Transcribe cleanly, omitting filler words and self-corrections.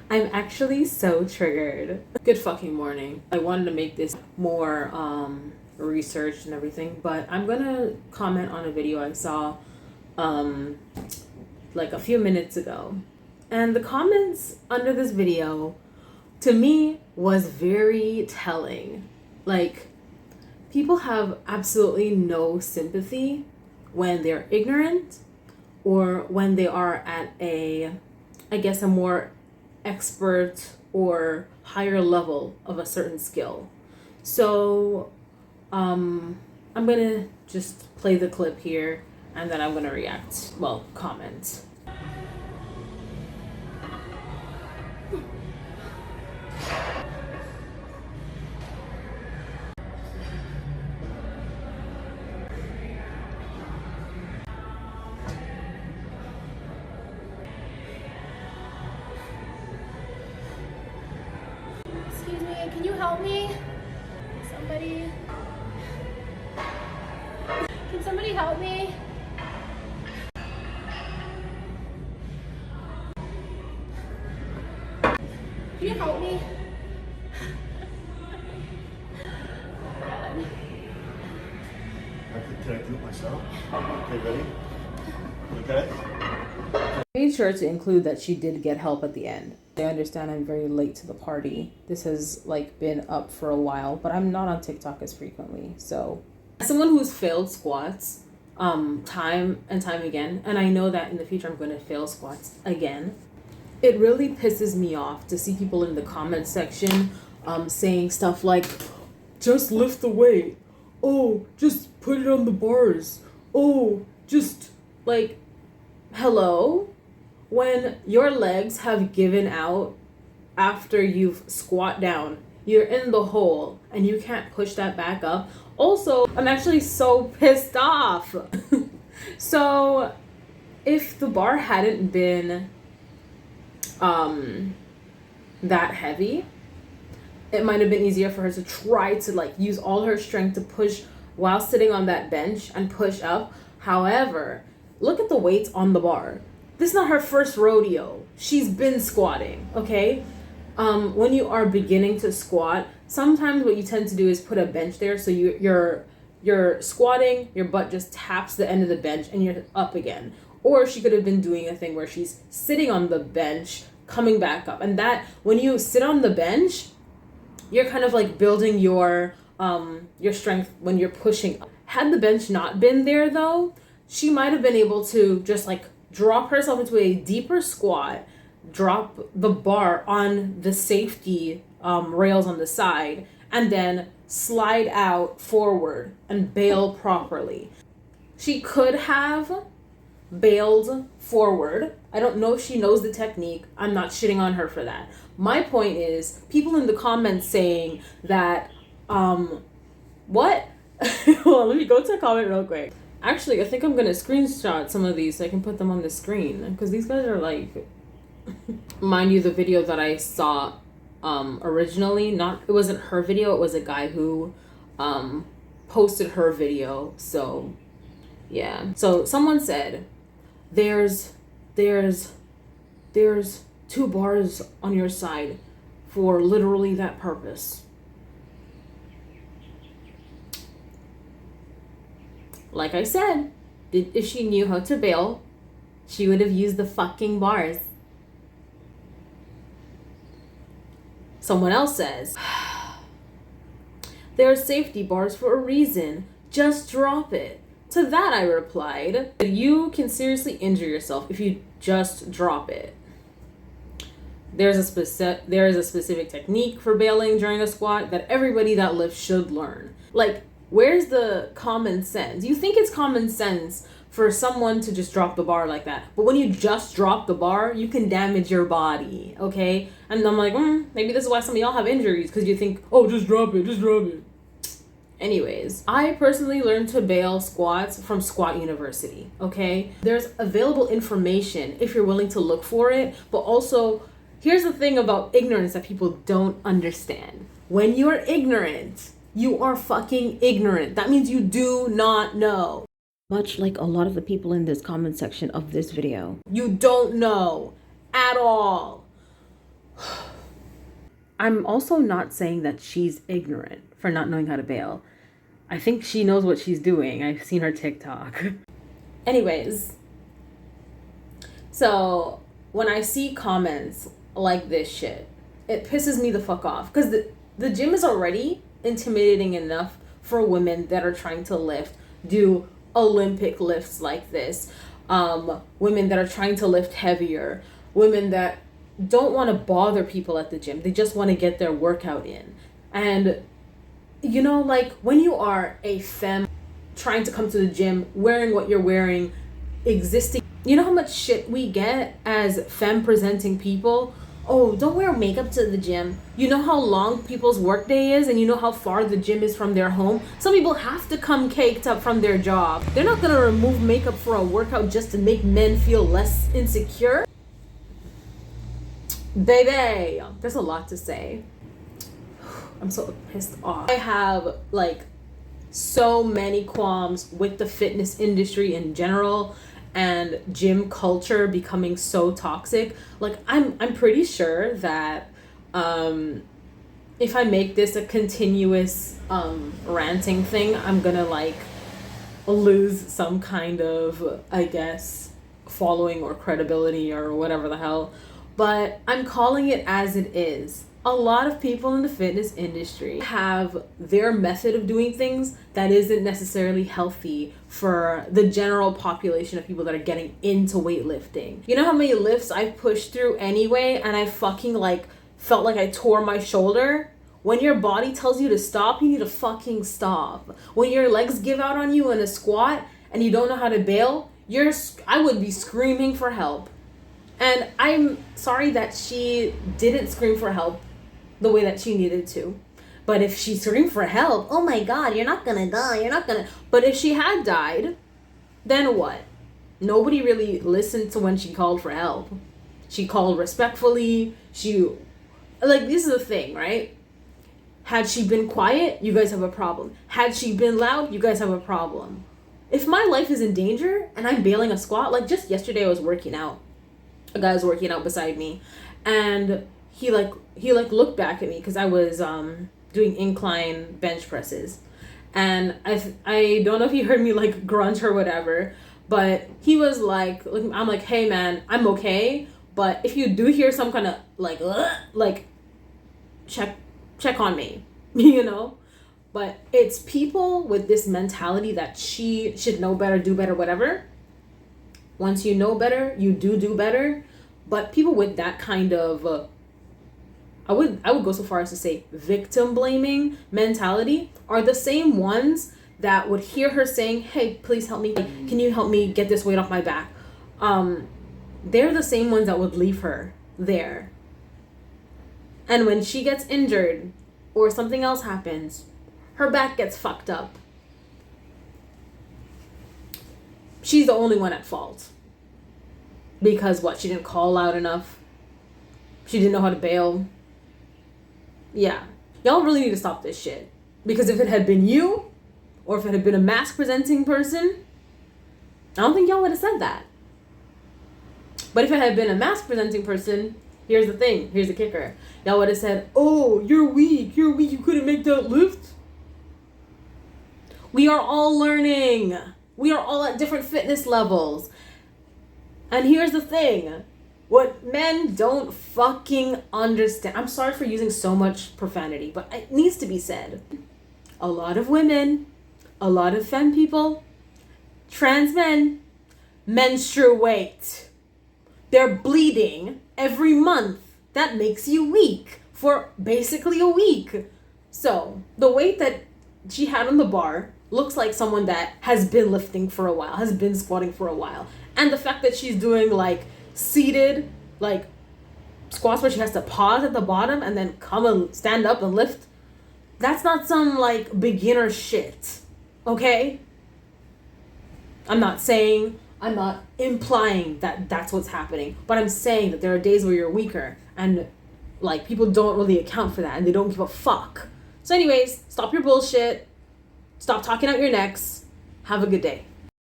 I'm actually so triggered. Good fucking morning. I wanted to make this more researched and everything, but I'm gonna comment on a video I saw like a few minutes ago. And the comments under this video to me was very telling. Like, people have absolutely no sympathy when they're ignorant or when they are at I guess, a more expert or higher level of a certain skill. So, I'm gonna just play the clip here and then I'm gonna react, well, comment. Excuse me, can you help me? Somebody? Can somebody help me? Can you help me? Can I do it myself? Okay, ready? Okay? Made sure to include that she did get help at the end. I understand I'm very late to the party. This has like been up for a while, but I'm not on TikTok as frequently. So, as someone who's failed squats time and time again, and I know that in the future I'm going to fail squats again, it really pisses me off to see people in the comment section saying stuff like, just lift the weight. Oh, just put it on the bars. Oh, just like, hello? When your legs have given out after you've squat down, you're in the hole and you can't push that back up. Also, I'm actually so pissed off. So, if the bar hadn't been that heavy, it might have been easier for her to try to like use all her strength to push while sitting on that bench and push up. However, look at the weights on the bar. This is not her first rodeo. She's been squatting, okay? When you are beginning to squat, sometimes what you tend to do is put a bench there so you're squatting, your butt just taps the end of the bench and you're up again. Or she could have been doing a thing where she's sitting on the bench, coming back up. And that, when you sit on the bench, you're kind of like building your strength when you're pushing up. Had the bench not been there though, she might have been able to just like drop herself into a deeper squat, drop the bar on the safety rails on the side, and then slide out forward and bail properly. She could have bailed forward. I don't know if she knows the technique. I'm not shitting on her for that. My point is, people in the comments saying that, what? Well, let me go to a comment real quick. Actually, I think I'm gonna screenshot some of these so I can put them on the screen, because these guys are like, mind you, the video that I saw originally, it wasn't her video, it was a guy who posted her video. So yeah. So someone said, there's 2 bars on your side for literally that purpose. Like I said, if she knew how to bail, she would have used the fucking bars. Someone else says, there are safety bars for a reason. Just drop it. To that I replied, you can seriously injure yourself if you just drop it. There is a specific technique for bailing during a squat that everybody that lifts should learn. Like, where's the common sense? You think it's common sense for someone to just drop the bar like that, but when you just drop the bar, you can damage your body, okay? And I'm like, maybe this is why some of y'all have injuries, because you think, oh, just drop it. Anyways, I personally learned to bail squats from Squat University, okay? There's available information if you're willing to look for it, but also, here's the thing about ignorance that people don't understand. When you're ignorant, you are fucking ignorant. That means you do not know. Much like a lot of the people in this comment section of this video. You don't know at all. I'm also not saying that she's ignorant for not knowing how to bail. I think she knows what she's doing. I've seen her TikTok. Anyways, so when I see comments like this shit, it pisses me the fuck off. Because the gym is already intimidating enough for women that are trying to do Olympic lifts like this. Women that are trying to lift heavier. Women that don't want to bother people at the gym. They just want to get their workout in. And, you know, like when you are a femme trying to come to the gym, wearing what you're wearing, existing, you know how much shit we get as femme presenting people? Oh, don't wear makeup to the gym. You know how long people's workday is, and you know how far the gym is from their home? Some people have to come caked up from their job. They're not gonna remove makeup for a workout just to make men feel less insecure. Baby, there's a lot to say. I'm so pissed off. I have like so many qualms with the fitness industry in general and gym culture becoming so toxic. Like I'm pretty sure that if I make this a continuous ranting thing, I'm gonna like lose some kind of, I guess, following or credibility or whatever the hell. But I'm calling it as it is. A lot of people in the fitness industry have their method of doing things that isn't necessarily healthy for the general population of people that are getting into weightlifting. You know how many lifts I've pushed through anyway, and I fucking like felt like I tore my shoulder? When your body tells you to stop, you need to fucking stop. When your legs give out on you in a squat and you don't know how to bail, I would be screaming for help. And I'm sorry that she didn't scream for help the way that she needed to. But if she screamed for help, oh my God, you're not gonna die, But if she had died, then what? Nobody really listened to when she called for help. She called respectfully. This is the thing, right? Had she been quiet, you guys have a problem. Had she been loud, you guys have a problem. If my life is in danger and I'm bailing a squat, like just yesterday I was working out. A guy was working out beside me, and he looked back at me because I was doing incline bench presses, and I don't know if he heard me like grunt or whatever, but he was like I'm like, hey man, I'm okay, but if you do hear some kind of like check on me, you know. But it's people with this mentality that she should know better, do better, whatever. Once you know better, you do better. But people with that kind of, I would go so far as to say victim blaming mentality are the same ones that would hear her saying, hey, please help me. Can you help me get this weight off my back? They're the same ones that would leave her there. And when she gets injured or something else happens, her back gets fucked up. She's the only one at fault. Because what? She didn't call loud enough. She didn't know how to bail. Yeah. Y'all really need to stop this shit. Because if it had been you, or if it had been a mask presenting person, I don't think y'all would have said that. But if it had been a mask presenting person, here's the thing. Here's the kicker. Y'all would have said, oh, you're weak. You couldn't make that lift. We are all learning. We are all at different fitness levels. And here's the thing. What men don't fucking understand. I'm sorry for using so much profanity, but it needs to be said. A lot of women, a lot of femme people, trans men, menstruate. They're bleeding every month. That makes you weak for basically a week. So the weight that she had on the bar looks like someone that has been lifting for a while, has been squatting for a while. And the fact that she's doing like seated like squats where she has to pause at the bottom and then come and stand up and lift, that's not some like beginner shit. Okay? I'm not implying that that's what's happening, but I'm saying that there are days where you're weaker and like people don't really account for that and they don't give a fuck. So anyways, stop your bullshit. Stop talking out your necks. Have a good day.